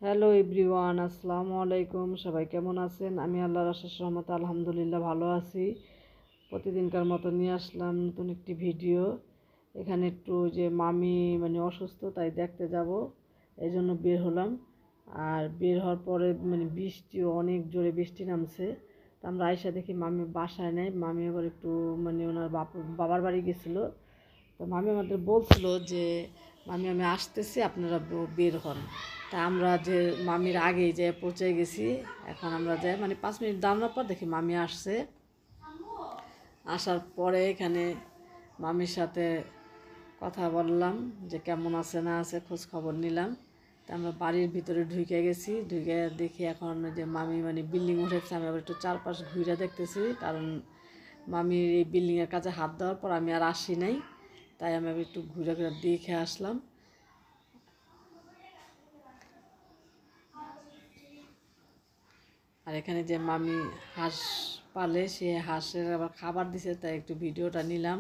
Hello everyone, আসসালামু আলাইকুম। সবাই কেমন আছেন? আমি আল্লাহর অশেষ রহমতে আলহামদুলিল্লাহ ভালো আছি। প্রতিদিনকার মতো নিয়ে আসলাম নতুন একটি ভিডিও। এখানে একটু যে মামি অসুস্থ, তাই দেখতে যাব, এই জন্য বের হলাম। আর বের হওয়ার পরে বৃষ্টিও অনেক জোরে বৃষ্টি নামছে। তা আমরা আয়সা দেখি মামি বাসায় নেই। মামি আবার একটু ওনার বাবার বাড়ি গেছিলো। তো মামি আমাদের বলছিল যে আমি আসতেছি, আপনারা বের হন। তা আমরা যে মামির আগেই যে পৌঁছে গেছি। এখন আমরা যাই 5 মিনিট দাঁড়ানোর পর দেখি মামি আসছে। আসার পরে এখানে মামির সাথে কথা বললাম যে কেমন আছে না আছে, খোঁজ খবর নিলাম। তা আমরা বাড়ির ভিতরে ঢুকে গেছি। ঢুকে দেখি এখন যে মামি বিল্ডিং উঠেছে। আমি আবার একটু চারপাশ ঘুরে দেখতেছি, কারণ মামির এই বিল্ডিংয়ের কাছে হাত দেওয়ার পর আমি আর আসি নাই। তাই আমি একটু ঘুরে ঘুরে দেখে আসলাম। আর এখানে যে মামি হাঁস পালে, সে হাঁসের আবার খাবার দিছে, তাই একটু ভিডিওটা নিলাম।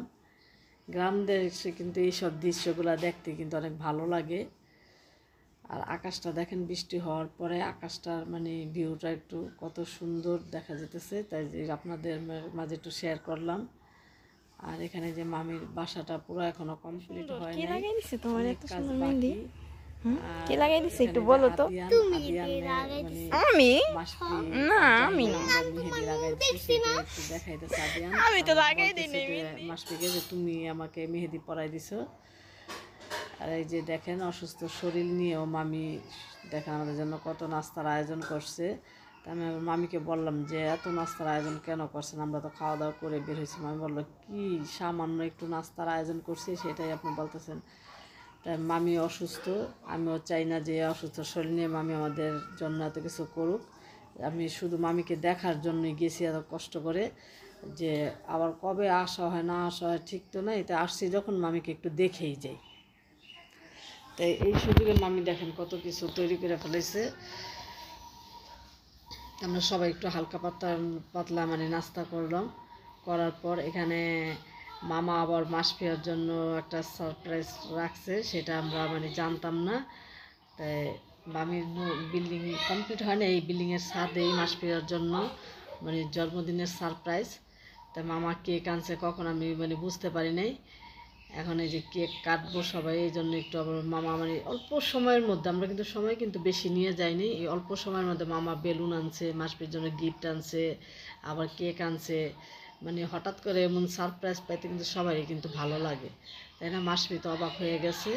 গ্রাম দেশে কিন্তু এইসব দৃশ্যগুলো দেখতে কিন্তু অনেক ভালো লাগে। আর আকাশটা দেখেন, বৃষ্টি হওয়ার পরে আকাশটার ভিউটা একটু কত সুন্দর দেখা যেতেছে, তাই যে আপনাদের মাঝে একটু শেয়ার করলাম। আর এখানে যে মামির বাসাটা পুরো এখনো কমপ্লিট হয় নাই, অনেক কাজ বাকি। কে লাগাই দিছে একটু বলো তো। তুমি আমি না, আমি না, দেখাইতেছে আদিয়ান। আমি তো লাগাই দিই নাই মাসপিকে যে তুমি আমাকে মেহেদি পরাই দিছো। আর এই যে দেখেন, অসুস্থ শরীর নিয়েও মামি দেখেন আমাদের জন্য কত নাস্তার আয়োজন করছে। তা আমি মামিকে বললাম যে এত নাস্তার আয়োজন কেন করছেন, আমরা তো খাওয়া দাওয়া করে বের হয়েছি। মামি বললো কি সামান্য একটু নাস্তার আয়োজন করছি, সেটাই আপনি বলতেছেন। তাই মামি অসুস্থ, আমিও চাই না যে অসুস্থ শরীর নিয়ে মামি আমাদের জন্য এত কিছু করুক। আমি শুধু মামিকে দেখার জন্যই গেছি এত কষ্ট করে, যে আবার কবে আসা হয় না আসা হয় ঠিক তো না। এতে আসছি যখন, মামিকে একটু দেখেই যাই। তাই এই সুযোগে মামি দেখেন কত কিছু তৈরি করে ফেলেছে। আমরা সবাই একটু হালকা পাতলা নাস্তা করলাম। করার পর এখানে মামা আবার মাসফিয়ার জন্য একটা সারপ্রাইজ রাখছে, সেটা আমরা জানতাম না। তাই মামির বিল্ডিং কমপ্লিট হয় না, এই বিল্ডিংয়ের ছাদেই মাসফিয়ার জন্য জন্মদিনের সারপ্রাইজ। তাই মামা কেক আনছে কখন আমি বুঝতে পারি নাই। এখন এই যে কেক কাটবো সবাই, এই জন্য একটু আবার মামা অল্প সময়ের মধ্যে, আমরা কিন্তু সময় কিন্তু বেশি নিয়ে যাইনি, এই অল্প সময়ের মধ্যে মামা বেলুন আনছে, মাসপির জন্য গিফট আনছে, আবার কেক আনছে। হঠাৎ করে এমন সারপ্রাইজ পাইতে কিন্তু সবারই কিন্তু ভালো লাগে, তাই না? মাসপি তো অবাক হয়ে গেছে।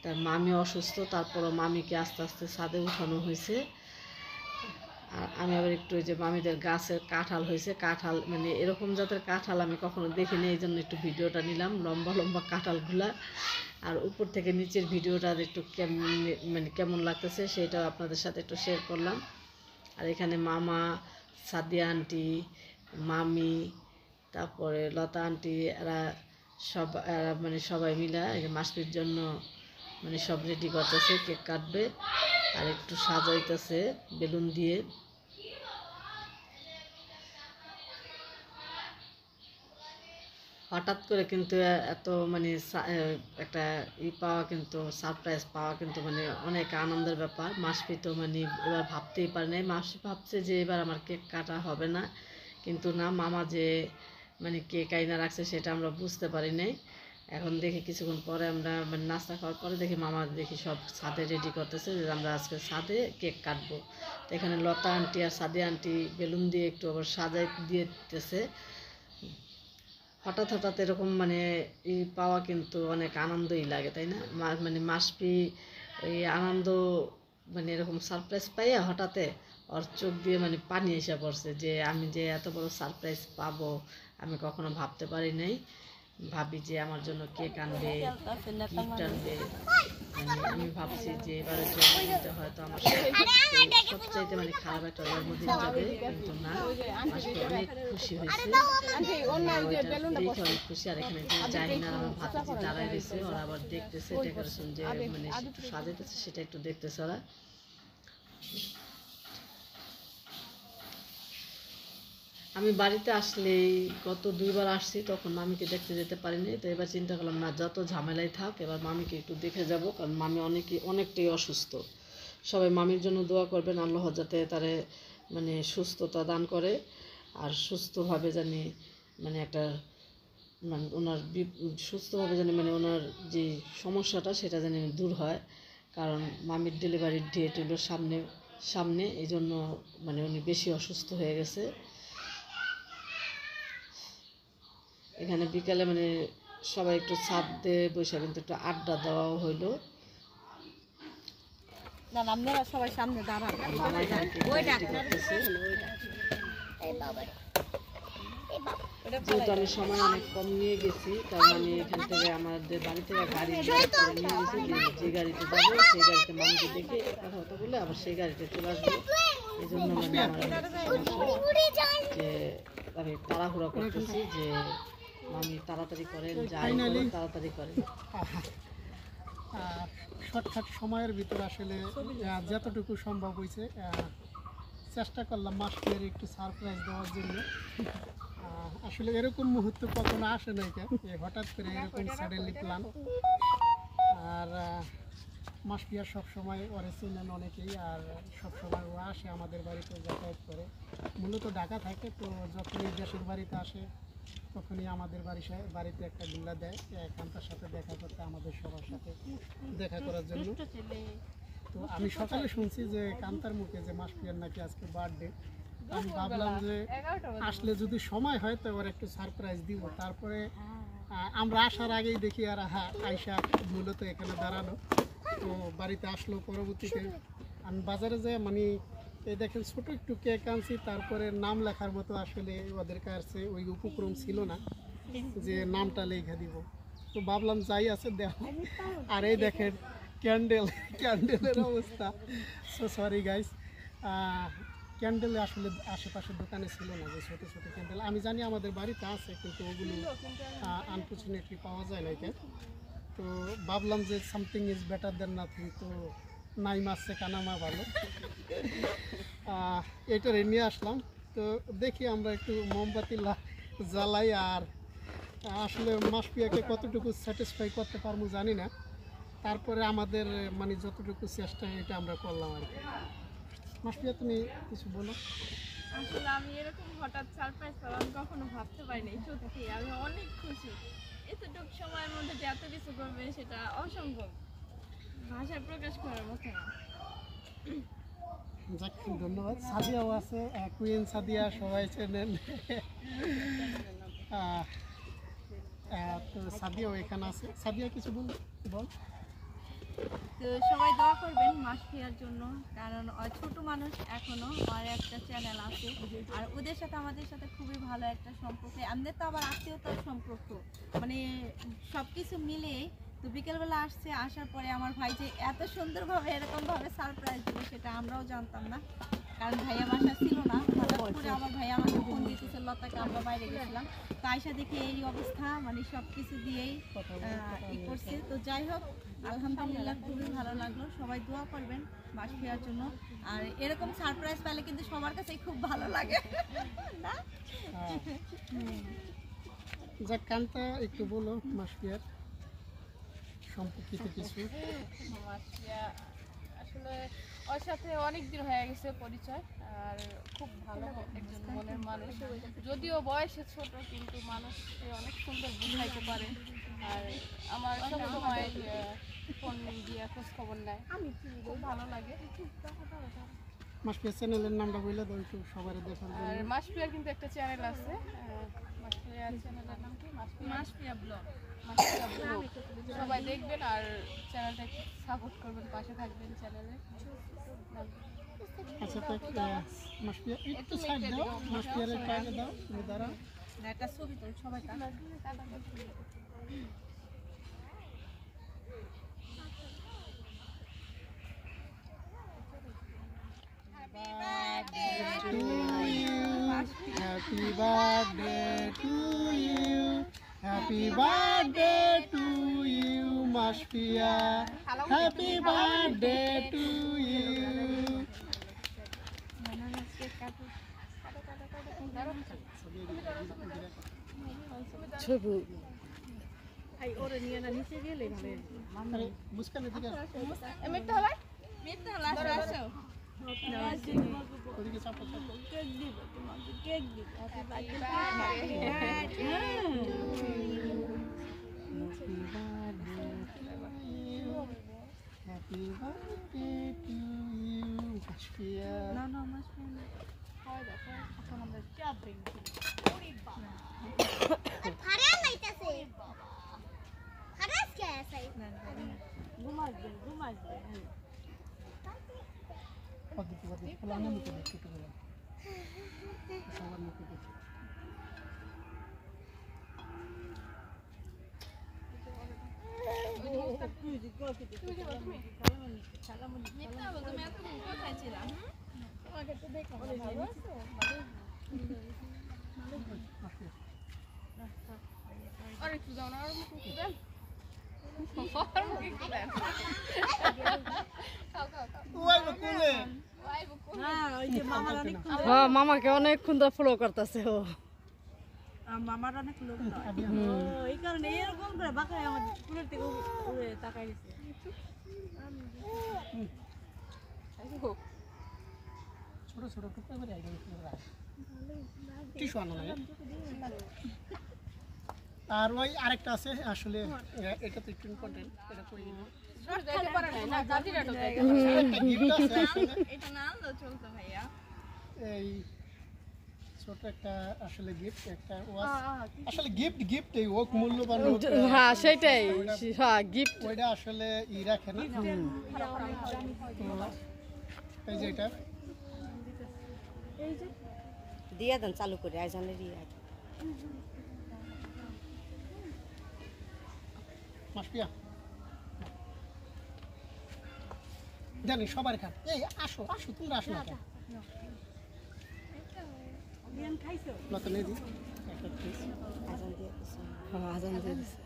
তার মামি অসুস্থ, তারপরও মামিকে আস্তে আস্তে ছাদে উঠানো হয়েছে। আর আমি আবার একটু যে মামিদের গাছের কাঁঠাল হয়েছে, কাঁঠাল এরকম জাতের কাঁঠাল আমি কখনো দেখিনি, এই জন্য একটু ভিডিওটা নিলাম, লম্বা লম্বা কাঁঠালগুলা। আর উপর থেকে নিচের ভিডিওটা একটু কেমন লাগতেছে সেটাও আপনাদের সাথে একটু শেয়ার করলাম। আর এখানে মামা, সাদিয়া আন্টি, মামি, তারপরে লতা আন্টি, এরা সব সবাই মিলে মাসপির জন্য সব রেডি করতেছে, কেক কাটবে আর একটু সাজাইতেছে বেলুন দিয়ে। হঠাৎ করে কিন্তু এত একটা পাওয়া, কিন্তু সারপ্রাইজ পাওয়া কিন্তু অনেক আনন্দের ব্যাপার। মাসপি তো এবার ভাবতেই পারে নাই। মাসপি ভাবছে যে এবার আমার কেক কাটা হবে না, কিন্তু না, মামা যে কেক আইনা রাখছে সেটা আমরা বুঝতে পারি নাই। এখন দেখি কিছুক্ষণ পরে আমরা নাস্তা খাওয়ার পরে দেখি মামা দেখি সব ছাদে রেডি করতেছে যে আমরা আজকে ছাদে কেক কাটবো। তো এখানে লতা আন্টি আর সাদিয়া আন্টি বেলুন দিয়ে একটু আবার সাজাই দিতেছে। হঠাৎ হঠাৎ এরকম পাওয়া কিন্তু অনেক আনন্দই লাগে, তাই না? মাসপি এই আনন্দ এরকম সারপ্রাইজ পাইয়া হঠাৎ ওর চোখ দিয়ে পানি এসে পড়ছে, যে আমি যে এত বড় সারপ্রাইজ পাবো আমি কখনো ভাবতে পারি নাই। ভাবি যে আমার জন্য কেক আনবে, গিফট আনবে। আমি ভাবছি যে এবারের জন্মদিনটা হয়তো আমার সবচাইতে খারাপ একটা জন্মদিন যাবে, কিন্তু না, আজকে অনেক খুশি হয়েছে, দেখে অনেক খুশি। আর এখানে যে জানি না আমার ভাতিজি দাঁড়ায় রয়েছে, ওরা আবার দেখতেছে ডেকোরেশন যে একটু সাজাইতেছে, সেটা একটু দেখতেছে ওরা। আমি বাড়িতে আসলেই গত 2বার আসছি, তখন মামিকে দেখতে যেতে পারিনি। তো এবার চিন্তা করলাম না, যত ঝামেলাই থাক এবার মামিকে একটু দেখে যাব, কারণ মামি অনেকটাই অসুস্থ। সবাই মামির জন্য দোয়া করবেন, আল্লাহ যাতে তারে মানে সুস্থতা দান করে, আর সুস্থভাবে জানি মানে একটা মানে ওনার সুস্থভাবে জানি মানে ওনার যে সমস্যাটা সেটা জানি দূর হয়। কারণ মামির ডেলিভারির ডেট হলো সামনে এই জন্য মানে উনি বেশি অসুস্থ হয়ে গেছে। এখানে বিকালে মানে সবাই একটু ছাদ দিয়ে বসে কিন্তু একটু আড্ডা দেওয়াও হইলো। আপনারা সবাই সামনে দাঁড়ান। মামা এখানে করতেছে। যেহেতু আমি সময় অনেক কম নিয়ে গেছি, কারণ আমি এখান থেকে আমাদের বাড়ি থেকে গাড়ি নিয়ে গেছি, যে গাড়িতে যাবো সেই গাড়িতে মামিকে দেখে কথা বলে আবার সেই গাড়িতে চলে আসবো। এই জন্য মানে আমার যে আমি তাড়াহুড়া করতেছি যে মামি তাড়াতাড়ি করেন, যাই তাড়াতাড়ি করেন। শর্টকাট সময়ের ভিতরে আসলে যতটুকু সম্ভব হয়েছে চেষ্টা করলাম মাসপিয়ার একটু সারপ্রাইজ দেওয়ার জন্য। আসলে এরকম মুহূর্ত কখনো আসে নাই, হঠাৎ করে এরকম সাডেনলি প্ল্যান। আর মাসপিয়া সবসময় ওরে চেনেন অনেকেই, আর সবসময় ও আসে আমাদের বাড়িতে যাতায়াত করে। মূলত ঢাকা থাকে, তো যখনই দেশের বাড়িতে আসে তখনই আমাদের বাড়িতে একটা ডিল্লা দেয় কান্তার সাথে দেখা করতে, আমাদের সবার সাথে দেখা করার জন্য। তো আমি সকালে শুনছি যে কান্তার মুখে যে মাসপিয়ার নাকি আজকে বার্থডে। আমি ভাবলাম যে আসলে যদি সময় হয় তো ওর একটু সারপ্রাইজ দিব। তারপরে আমরা আসার আগেই দেখি আর আয়শা মূলত এখানে দাঁড়ানো, তো বাড়িতে আসলো। পরবর্তীতে আমি বাজারে যাই মানে এই দেখেন ছোট একটু কেক আনছি, তারপরে নাম লেখার মতো আসলে ওদের কাছে ওই উপক্রম ছিল না যে নামটা লেখা দিব। তো ভাবলাম যাই আছে দেখো, আর এই দেখেন ক্যান্ডেলের অবস্থা। সো সরি গাইস, ক্যান্ডেল আসলে আশেপাশের দোকানে ছিল না, যে ছোটো ছোটো ক্যান্ডেল আমি জানি আমাদের বাড়িতে আছে, কিন্তু ওগুলো আনফর্চুনেটলি পাওয়া যায় না। তো ভাবলাম যে something is better then nothing, তো নাই মাসছে কানামা ভালো। এটা নিয়ে আসলাম। তো দেখি আমরা একটু মোমবাতি জ্বালাই, আর আসলে মাসপিয়াকে কতটুকু স্যাটিসফাই করতে পারবো জানি না। তারপরে আমাদের মানে যতটুকু চেষ্টা এটা আমরা করলাম আর কি। মাসপিয়া তুমি কিছু বলো। আসলে আমি এরকম হঠাৎ সারপ্রাইজ পাবো কখনো ভাবতে পারিনি। সত্যি আমি অনেক খুশি। এতটুকু সময়ের মধ্যে যে এত কিছু করবে সেটা অসম্ভব, ভাষায় প্রকাশ করার মতো না। যাক, ধন্যবাদ। সাদিয়াও আছে, কুইন সাদিয়া সবাই চেনেন। তো সাদিয়াও এখানে আছে। সাদিয়া কিছু বল। তো সবাই দোয়া করবেন মাসপিয়ার জন্য, কারণ ছোট মানুষ এখনো, আর একটা চ্যানেল আছে, আর ওদের সাথে আমাদের সাথে খুবই ভালো একটা সম্পর্ক। আমাদের তো আবার আত্মীয়তার সম্পর্ক, মানে সব কিছু মিলিয়ে। তো বিকেলবেলা আসার পরে আমার ভাই যে এত সুন্দরভাবে এরকমভাবে সারপ্রাইজ দেবে সেটা আমরাও জানতাম না, কারণ ভাইয়া বাসা ছিল না। হঠাৎ করে আমার ভাইয়া আমাকে ফোন দিতেছে, লতাকে আমরা বাইরে গেছিলাম, তো আয়সা দেখে এই অবস্থা, মানে সব কিছু দিয়েই করছে। তো যাই হোক, আলহামদুলিল্লাহ খুবই ভালো লাগলো। সবাই দোয়া করবেন মাসপিয়ার জন্য, আর এরকম সারপ্রাইজ পেলে কিন্তু সবার কাছেই খুব ভালো লাগে না? যাক, কান্তা একটু বলো মাসপিয়ার সম্পর্কিত কিছু। মাসপিয়া আসলে ওর সাথে অনেক দিন হয়ে গেছে পরিচয়, আর খুব ভালো একজন মনের মানুষ। যদিও বয়সে ছোট, কিন্তু মানুষকে অনেক সুন্দর বুঝাইতে পারে। আর আমার সবসময় ফোন দিয়ে খোঁজ খবর নেয়, খুব ভালো লাগে। মাসপিয়া চ্যানেলের নামটা বলে দাও একটু সবার দেখার জন্য। আর মাসপিয়ার কিন্তু একটা চ্যানেল আছে, মাসপিয়ার চ্যানেলের নাম কি? মাসপিয়া ব্লগ। সবাই দেখবেন আর চ্যানেলটা একটু সাপোর্ট করবেন, পাশে থাকবেন চ্যানেলে। আচ্ছা, তো মাসপিয়া একটু সাইড দাও, মাসপিয়ার একটু আগে দাও, তুমি দাঁড়াও। একটা ছবি তো সবাই Happy birthday to you, happy birthday to you, Maspia. Happy birthday to you. ছবি ওরে নিয়ে না নিচে গেলে মানে মুস্কান এদিকে এমনি একটা হবে মিথ্যা লাস্ট আসো ওদিকে চাপো চাপো কেক দিব তোমাকে কেক দিব happy happy birthday to you Masfia না না মাস পেয়ে এখন আমরা চা ভেঙে ফারা লাইতাছে ফারাস কে আছে ঘুমাস ওদিকে ওদিকে প্লানে মুখে দেখতে তো বলা সবার মুখে দেখতে মিথ্যা বলতো আমি এতক্ষণ কোথায় ছিলাম তোমাকে তো দেখলাম ভালো আছো আর একটু যাও না আর মুখ একটু দেন হ্যাঁ মামাকে অনেকক্ষণ ধরে ফলো করতেছে ও মামার অনেক লোক এই কারণে এরকম করে বাঁকায় আমাদের স্কুলের থেকে উড়ে তাকাই দিচ্ছে ছোট ছোট টুকরো করে আইডিয়া টিস্যু আনো না আর ওই আরেকটা আছে আসলে এটা তো একটু ইম্পর্টেন্ট এটা করি একটা গিফট আছে আসলে এটা না আনলেও চলতো ভাইয়া এই ছোট একটা আসলে গিফট একটা আসলে গিফট এই ওক মূল্যবান হ্যাঁ সেটাই হ্যাঁ গিফট ওইটা আসলে ই রাখে না এই যে এটা দিয়া দেন চালু করে আইজানের ইয়া মাসপিয়া জানি সবার খান এই আসো আসো তোমরা আসো না নতুন এই দি একটা প্লিজ আইজান দিয়ে দিছে হ্যাঁ আজান দিয়ে দিছে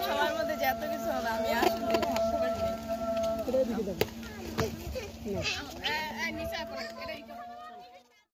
সবার মধ্যে যে এত কিছু হলো আমি আসলে ভাবতে পারিনি